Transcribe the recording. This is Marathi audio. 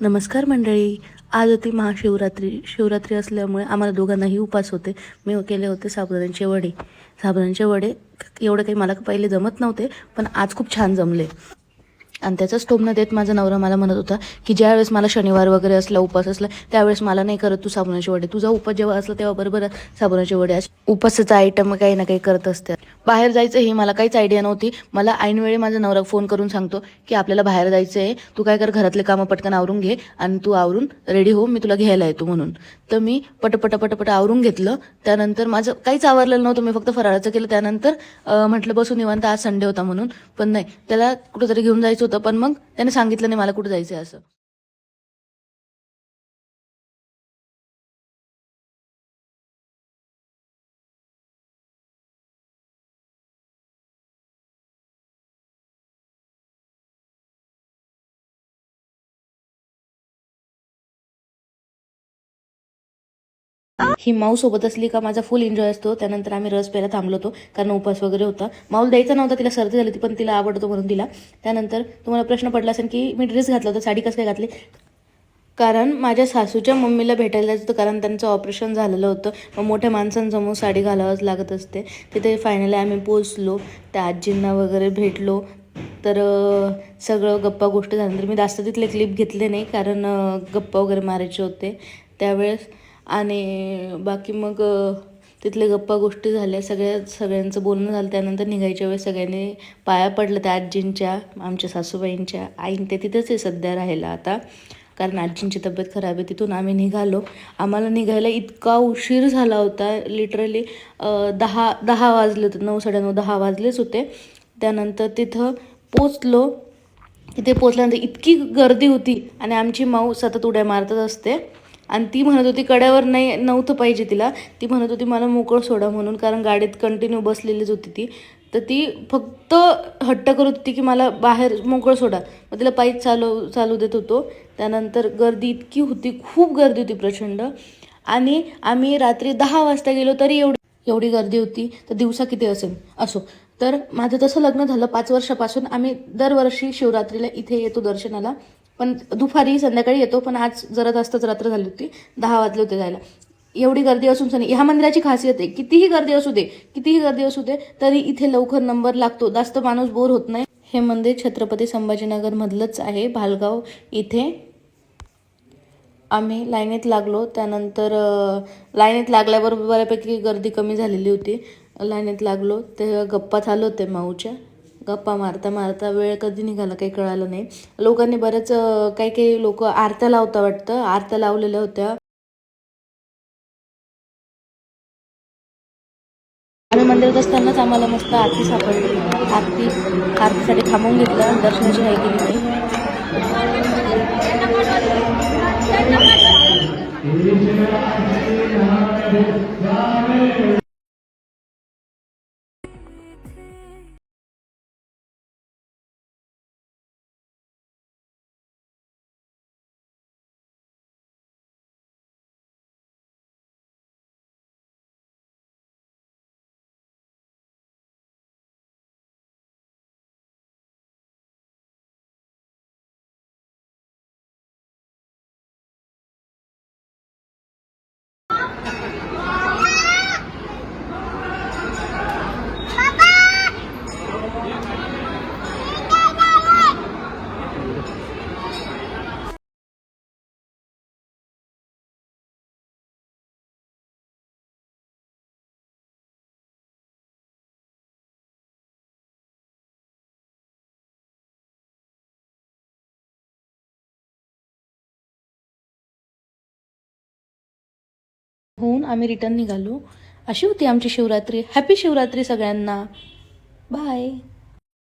नमस्कार मंडळी. आज होती शिवरात्री असल्यामुळे आम्हाला दोघांनाही उपवास होते. मी केले होते साबुदाण्याचे वडे. साबुदाण्याचे वडे एवढं काही मला पहिले जमत नव्हते, पण आज खूप छान जमले. आणि त्याचाच टोमणं देत माझा नवरा मला म्हणत होता की ज्यावेळेस मला शनिवार वगैरे असला, उपवास असला, त्यावेळेस मला नाही करत तू साबुदाण्याचे वडे. तुझा उपवास जेव्हा असला तेव्हा बरोबर साबुदाण्याचे वडे उपवासाचा आयटम काही ना काही करत असते. बाहेर जायचं ही मला काहीच आयडिया नव्हती. मला ऐनवेळी माझा नवरा फोन करून सांगतो की आपल्याला बाहेर जायचं आहे, तू काय कर, घरातले कामं पटकन आवरून घे आणि तू आवरून रेडी हो, मी तुला घ्यायला येतो म्हणून. तर मी पटपट आवरून घेतलं. त्यानंतर माझं काहीच आवरलेलं नव्हतं, मी फक्त फराळाचं केलं. त्यानंतर म्हटलं बसून निवांत, आज संडे होता म्हणून. पण नाही, त्याला कुठेतरी घेऊन जायचं होतं, पण मग त्याने सांगितलं नाही मला कुठे जायचं आहे असं. ही माऊ सोबत असली का माझा फुल एन्जॉय असतो. त्यानंतर आम्ही रस प्यायला थांबलो होतो, कारण उपवास वगैरे होता. माऊला द्यायचा नव्हता, तिला सर्दी झाली होती, पण तिला आवडतो म्हणून दिला. त्यानंतर तुम्हाला प्रश्न पडला असेल की मी ड्रेस घातला होता, साडी कसं काय घातली. कारण माझ्या सासूच्या मम्मीला भेटायला जायचं होतं, कारण त्यांचं ऑपरेशन झालेलं होतं. मग मोठ्या माणसांसमोर साडी घालावंच लागत असते. तिथे फायनली आम्ही पोचलो, त्या आजींना वगैरे भेटलो. तर सगळं गप्पा गोष्टी झाल्यानंतर मी जास्त तिथले क्लिप घेतले नाही, कारण गप्पा वगैरे मारायचे होते त्यावेळेस. आणि बाकी मग तिथले गप्पा गोष्टी झाल्या, सगळ्यांचं बोलणं झालं. त्यानंतर निघायच्या वेळेस सगळ्यांनी पाया पडलं त्या आजींच्या, आमच्या सासूबाईंच्या. आईन ते तिथंच आहे सध्या राहायला आता, कारण आजींची तब्येत खराब आहे. तिथून आम्ही निघालो. आम्हाला निघायला इतका उशीर झाला होता, लिटरली 10 वाजले होते, 9, 9:30, 10 वाजलेच होते. त्यानंतर तिथं पोचलो. तिथे पोचल्यानंतर इतकी गर्दी होती आणि आमची माऊ सतत उड्या मारतच असते. आणि ती म्हणत होती कड्यावर नव्हतं पाहिजे तिला. ती म्हणत होती मला मोकळं सोडा म्हणून, कारण गाडीत कंटिन्यू बसलेलीच होती ती. तर ती फक्त हट्ट करत होती की मला बाहेर मोकळं सोडा. मग तिला पायी चालू देत होतो. त्यानंतर गर्दी इतकी होती, खूप गर्दी होती प्रचंड. आणि आम्ही रात्री 10 वाजता गेलो तरी एवढी गर्दी होती, तर दिवसा किती असेल. असो, तर माझं तसं लग्न झालं 5 वर्षापासून आम्ही दरवर्षी शिवरात्रीला इथे येतो दर्शनाला. पण दुपारी संध्याकाळी येतो, पण आज जरा जास्तच रात्र झाली होती, 10 वाजले होते जायला. एवढी गर्दी असून सनी ह्या मंदिराची खासियत आहे, कितीही गर्दी असू दे तरी इथे लवकर नंबर लागतो, जास्त माणूस बोर होत नाही. हे मंदिर छत्रपती संभाजीनगर मधलंच आहे, भालगाव इथे. आम्ही लाईनीत लागलो. त्यानंतर लाईनीत लागल्यावर बऱ्यापैकी गर्दी कमी झालेली होती. लाईनीत लागलो तेव्हा गप्पा चालू होते माऊच्या. गप्पा मारता मारता वेळ कधी निघाला काही कळालं नाही. लोकांनी बरेच काही लोक आरत्या लावता वाटतं, आरत्या लावलेल्या होत्या. आम्ही मंदिरात असतानाच आम्हाला मस्त आरती सापडली. आरतीसाठी थांबवून घेतलं, दर्शनाची काही केली नाही. होऊन आम्ही रिटर्न निघालो. अशी होती आमची शिवरात्री. हॅपी शिवरात्री सगळ्यांना. बाय.